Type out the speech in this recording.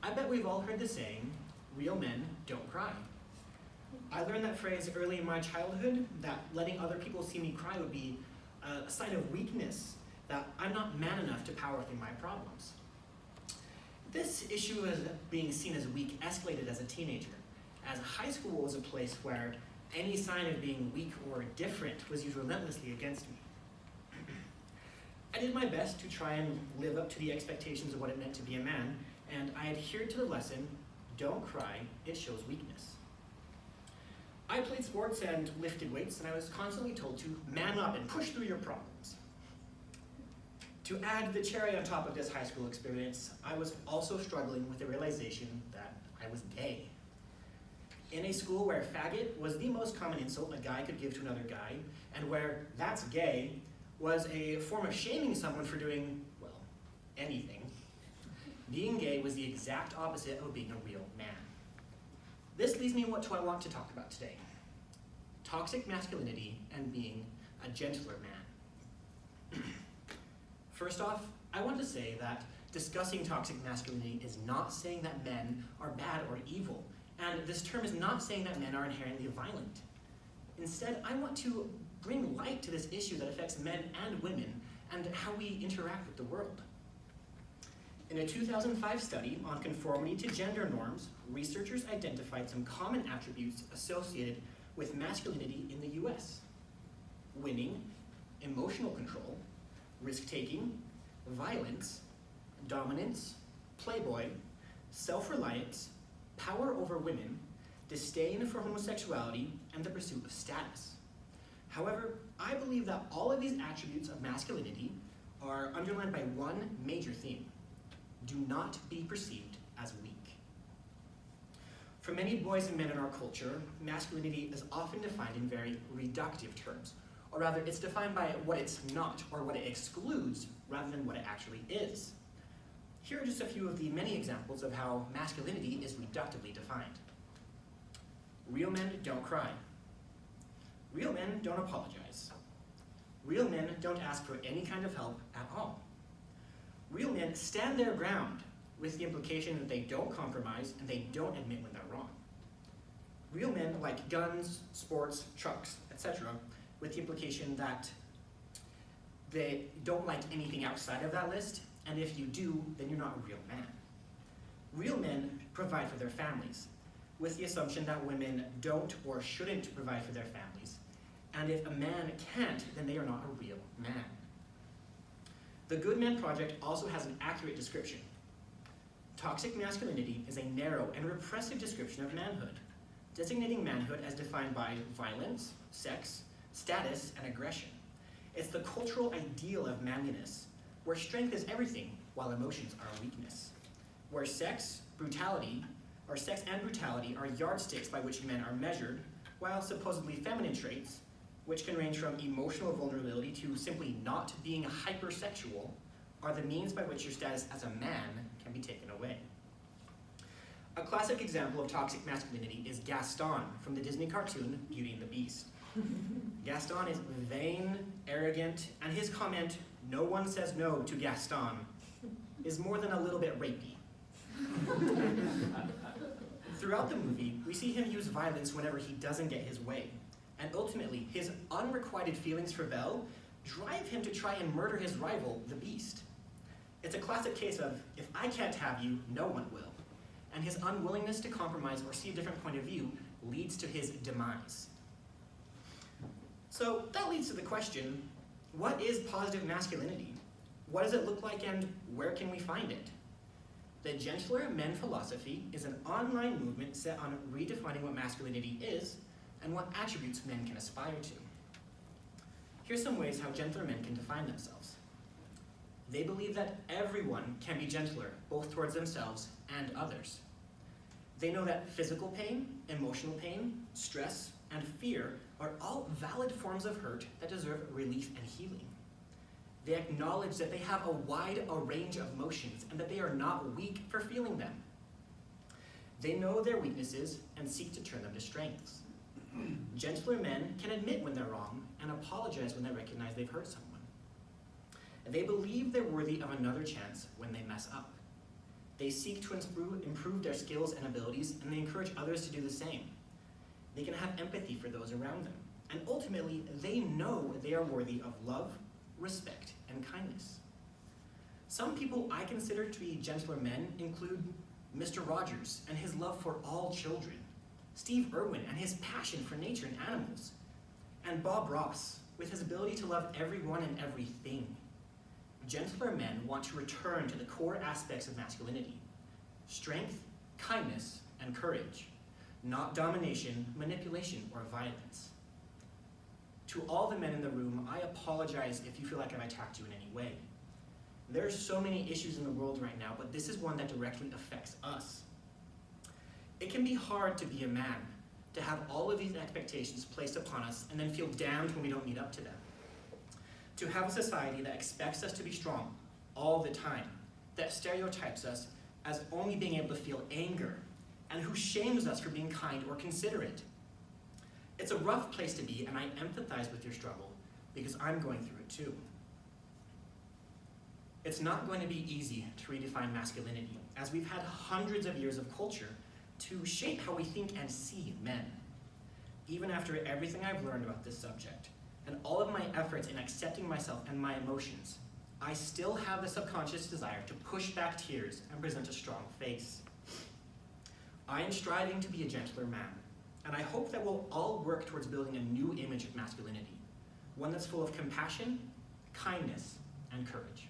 I bet we've all heard the saying, real men don't cry. I learned that phrase early in my childhood, that letting other people see me cry would be a sign of weakness, that I'm not man enough to power through my problems. This issue of being seen as weak escalated as a teenager, as high school was a place where any sign of being weak or different was used relentlessly against me. I did my best to try and live up to the expectations of what it meant to be a man, and I adhered to the lesson, don't cry, it shows weakness. I played sports and lifted weights, and I was constantly told to man up and push through your problems. To add the cherry on top of this high school experience, I was also struggling with the realization that I was gay. In a school where faggot was the most common insult a guy could give to another guy, and where that's gay was a form of shaming someone for doing, well, anything, being gay was the exact opposite of being a real man. This leads me to what I want to talk about today. Toxic masculinity and being a gentler man. First off, I want to say that discussing toxic masculinity is not saying that men are bad or evil, and this term is not saying that men are inherently violent. Instead, I want to bring light to this issue that affects men and women and how we interact with the world. In a 2005 study on conformity to gender norms, researchers identified some common attributes associated with masculinity in the US. Winning, emotional control, risk-taking, violence, dominance, playboy, self-reliance, power over women, disdain for homosexuality, and the pursuit of status. However, I believe that all of these attributes of masculinity are underlined by one major theme: do not be perceived as weak. For many boys and men in our culture, masculinity is often defined in very reductive terms, or rather it's defined by what it's not or what it excludes rather than what it actually is. Here are just a few of the many examples of how masculinity is reductively defined. Real men don't cry. Real men don't apologize. Real men don't ask for any kind of help at all. Real men stand their ground with the implication that they don't compromise and they don't admit when they're wrong. Real men like guns, sports, trucks, etc., with the implication that they don't like anything outside of that list, and if you do, then you're not a real man. Real men provide for their families, with the assumption that women don't or shouldn't provide for their families, and if a man can't, then they are not a real man. The Good Man Project also has an accurate description. Toxic masculinity is a narrow and repressive description of manhood, designating manhood as defined by violence, sex, status, and aggression. It's the cultural ideal of manliness, where strength is everything, while emotions are a weakness. Where sex and brutality are yardsticks by which men are measured, while supposedly feminine traits, which can range from emotional vulnerability to simply not being hypersexual, are the means by which your status as a man can be taken away. A classic example of toxic masculinity is Gaston from the Disney cartoon Beauty and the Beast. Gaston is vain, arrogant, and his comment, "No one says no to Gaston," is more than a little bit rapey. Throughout the movie, we see him use violence whenever he doesn't get his way, and ultimately, his unrequited feelings for Belle drive him to try and murder his rival, the Beast. It's a classic case of, if I can't have you, no one will, and his unwillingness to compromise or see a different point of view leads to his demise. So that leads to the question, what is positive masculinity? What does it look like and where can we find it? The Gentler Men philosophy is an online movement set on redefining what masculinity is and what attributes men can aspire to. Here's some ways how gentler men can define themselves. They believe that everyone can be gentler, both towards themselves and others. They know that physical pain, emotional pain, stress, and fear are all valid forms of hurt that deserve relief and healing. They acknowledge that they have a wide range of emotions and that they are not weak for feeling them. They know their weaknesses and seek to turn them to strengths. Gentler men can admit when they're wrong and apologize when they recognize they've hurt someone. They believe they're worthy of another chance when they mess up. They seek to improve their skills and abilities, and they encourage others to do the same. They can have empathy for those around them, and ultimately, they know they are worthy of love, respect, and kindness. Some people I consider to be gentler men include Mr. Rogers and his love for all children, Steve Irwin and his passion for nature and animals, and Bob Ross with his ability to love everyone and everything. Gentler men want to return to the core aspects of masculinity: strength, kindness, and courage, not domination, manipulation, or violence. To all the men in the room, I apologize if you feel like I've attacked you in any way. There are so many issues in the world right now, but this is one that directly affects us. It can be hard to be a man, to have all of these expectations placed upon us and then feel damned when we don't meet up to them. To have a society that expects us to be strong all the time, that stereotypes us as only being able to feel anger, and who shames us for being kind or considerate. It's a rough place to be, and I empathize with your struggle because I'm going through it too. It's not going to be easy to redefine masculinity, as we've had hundreds of years of culture to shape how we think and see men. Even after everything I've learned about this subject, and all of my efforts in accepting myself and my emotions, I still have the subconscious desire to push back tears and present a strong face. I am striving to be a gentler man, and I hope that we'll all work towards building a new image of masculinity, one that's full of compassion, kindness, and courage.